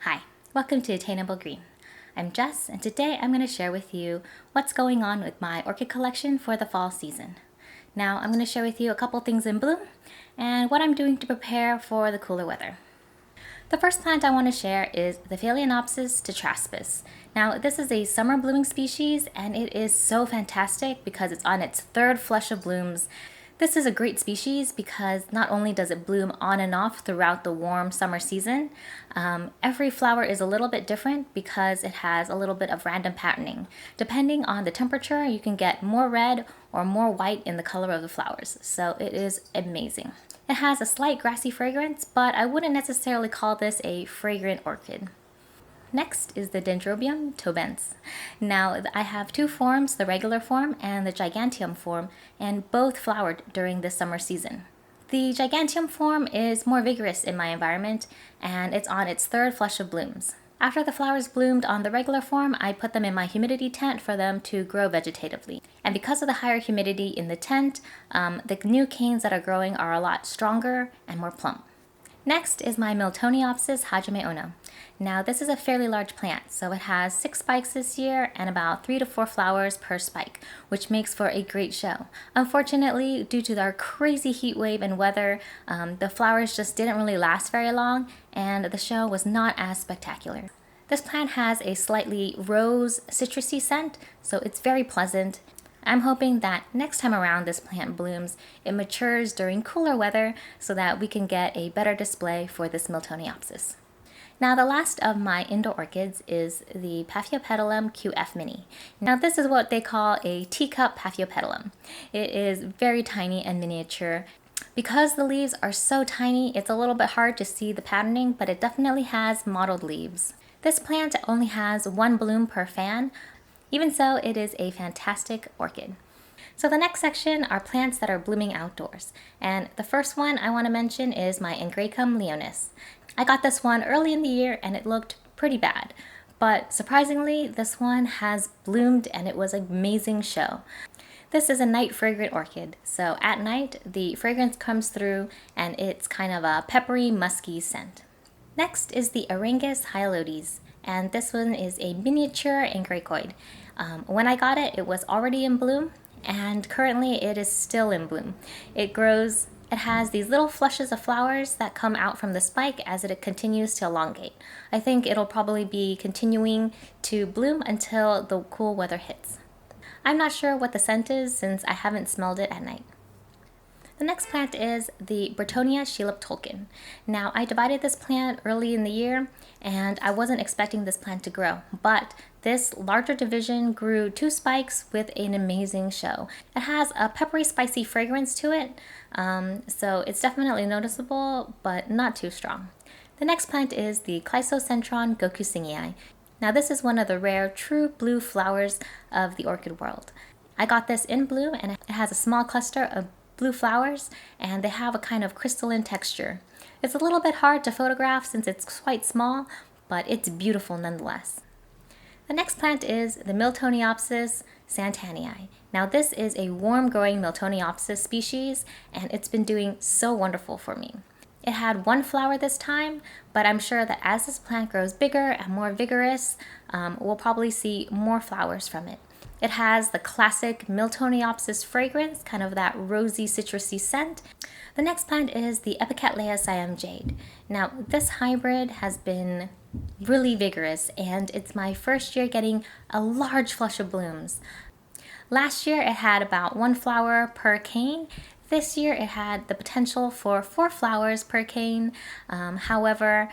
Hi, welcome to Attainable Green. I'm Jess, and today I'm going to share with you what's going on with my orchid collection for the fall season. Now, I'm going to share with you a couple things in bloom and what I'm doing to prepare for the cooler weather. The first plant I want to share is the Phalaenopsis Trespass. Now, this is a summer blooming species, and it is so fantastic because it's on its third flush of blooms. This is a great species because not only does it bloom on and off throughout the warm summer season, every flower is a little bit different because it has a little bit of random patterning. Depending on the temperature, you can get more red or more white in the color of the flowers, so it is amazing. It has a slight grassy fragrance, but I wouldn't necessarily call this a fragrant orchid. Next is the Dendrobium Tobens. Now, I have two forms, the regular form and the giganteum form, and both flowered during this summer season. The giganteum form is more vigorous in my environment, and it's on its third flush of blooms. After the flowers bloomed on the regular form, I put them in my humidity tent for them to grow vegetatively. And because of the higher humidity in the tent, the new canes that are growing are a lot stronger and more plump. Next is my Miltoniopsis Hajime Ono. Now, this is a fairly large plant, so it has 6 spikes this year and about 3 to 4 flowers per spike, which makes for a great show. Unfortunately, due to our crazy heat wave and weather, the flowers just didn't really last very long, and the show was not as spectacular. This plant has a slightly rose citrusy scent, so it's very pleasant. I'm hoping that next time around this plant blooms, it matures during cooler weather so that we can get a better display for this Miltoniopsis. Now, the last of my indoor orchids is the Paphiopedilum QF Mini. Now, this is what they call a teacup Paphiopedilum. It is very tiny and miniature. Because the leaves are so tiny, it's a little bit hard to see the patterning, but it definitely has mottled leaves. This plant only has 1 bloom per fan. Even so, it is a fantastic orchid. So the next section are plants that are blooming outdoors. And the first one I want to mention is my Angraecum leonis. I got this one early in the year and it looked pretty bad. But surprisingly, this one has bloomed and it was an amazing show. This is a night fragrant orchid. So at night, the fragrance comes through and it's kind of a peppery, musky scent. Next is the Aerangis hyaloides. And this one is a miniature Angraecoid. When I got it, it was already in bloom, and currently it is still in bloom. It has these little flushes of flowers that come out from the spike as it continues to elongate. I think it'll probably be continuing to bloom until the cool weather hits. I'm not sure what the scent is since I haven't smelled it at night. The next plant is the Bratonia Shelob Tolkien. Now, I divided this plant early in the year, and I wasn't expecting this plant to grow, but this larger division grew 2 spikes with an amazing show. It has a peppery, spicy fragrance to it, so it's definitely noticeable, but not too strong. The next plant is the Cleisocentron gokusingii. Now, this is one of the rare true blue flowers of the orchid world. I got this in bloom, and it has a small cluster of blue flowers, and they have a kind of crystalline texture. It's a little bit hard to photograph since it's quite small, but it's beautiful nonetheless. The next plant is the Miltoniopsis Santanie. Now, this is a warm-growing Miltoniopsis species, and it's been doing so wonderful for me. It had 1 flower this time, but I'm sure that as this plant grows bigger and more vigorous, we'll probably see more flowers from it. It has the classic Miltoniopsis fragrance, kind of that rosy, citrusy scent. The next plant is the Epicattleya Siam Jade. Now, this hybrid has been really vigorous, and it's my first year getting a large flush of blooms. Last year, it had about 1 flower per cane. This year, it had the potential for 4 flowers per cane. However,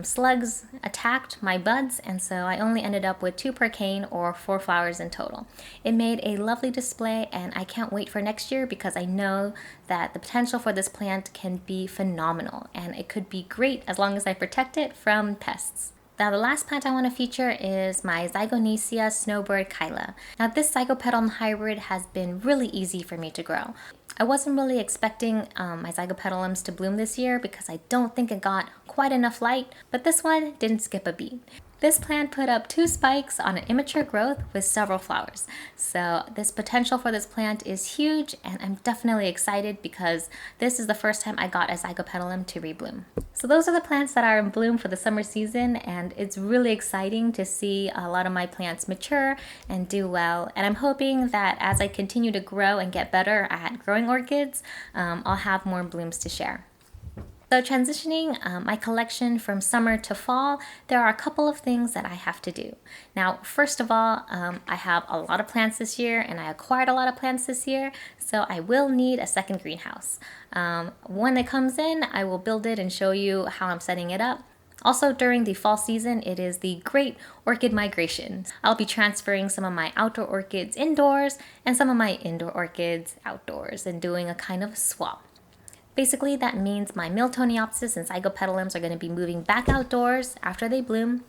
slugs attacked my buds, and so I only ended up with 2 per cane or 4 flowers in total. It made a lovely display, and I can't wait for next year because I know that the potential for this plant can be phenomenal, and it could be great as long as I protect it from pests. Now, the last plant I want to feature is my Zygonisia snowbird Kaila. Now, this Zygopetalum hybrid has been really easy for me to grow. I wasn't really expecting my Zygopetalums to bloom this year because I don't think it got quite enough light, but this one didn't skip a beat. This plant put up 2 spikes on an immature growth with several flowers. So this potential for this plant is huge, and I'm definitely excited because this is the first time I got a Zygopetalum to rebloom. So those are the plants that are in bloom for the summer season, and it's really exciting to see a lot of my plants mature and do well. And I'm hoping that as I continue to grow and get better at growing orchids, I'll have more blooms to share. So transitioning my collection from summer to fall, there are a couple of things that I have to do. Now, first of all, I have a lot of plants this year and I acquired a lot of plants this year, so I will need a second greenhouse. When it comes in, I will build it and show you how I'm setting it up. Also, during the fall season, it is the great orchid migration. I'll be transferring some of my outdoor orchids indoors and some of my indoor orchids outdoors and doing a kind of swap. Basically, that means my Miltoniopsis and Zygopetalums are going to be moving back outdoors after they bloom,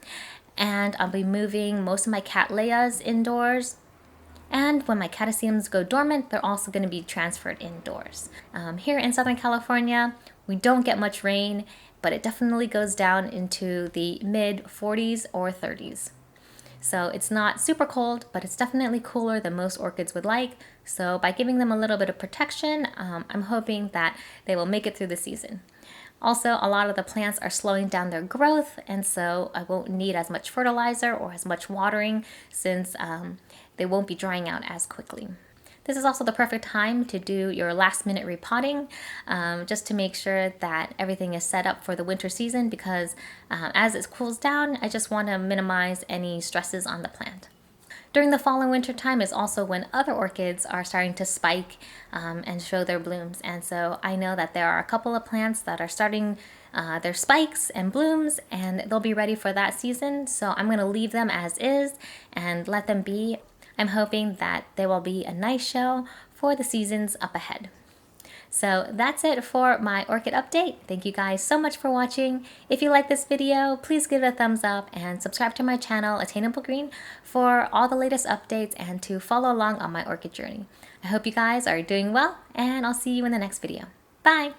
and I'll be moving most of my Cattleyas indoors. And when my Cataseums go dormant, they're also going to be transferred indoors. Here in Southern California, we don't get much rain, but it definitely goes down into the mid 40s or 30s. So it's not super cold, but it's definitely cooler than most orchids would like. So by giving them a little bit of protection, I'm hoping that they will make it through the season. Also, a lot of the plants are slowing down their growth, and so I won't need as much fertilizer or as much watering since they won't be drying out as quickly. This is also the perfect time to do your last minute repotting, just to make sure that everything is set up for the winter season, because as it cools down, I just want to minimize any stresses on the plant. During the fall and winter time is also when other orchids are starting to spike and show their blooms. And so I know that there are a couple of plants that are starting their spikes and blooms, and they'll be ready for that season. So I'm going to leave them as is and let them be. I'm hoping that there will be a nice show for the seasons up ahead. So that's it for my orchid update. Thank you guys so much for watching. If you like this video, please give it a thumbs up and subscribe to my channel, Attainable Green, for all the latest updates and to follow along on my orchid journey. I hope you guys are doing well, and I'll see you in the next video. Bye!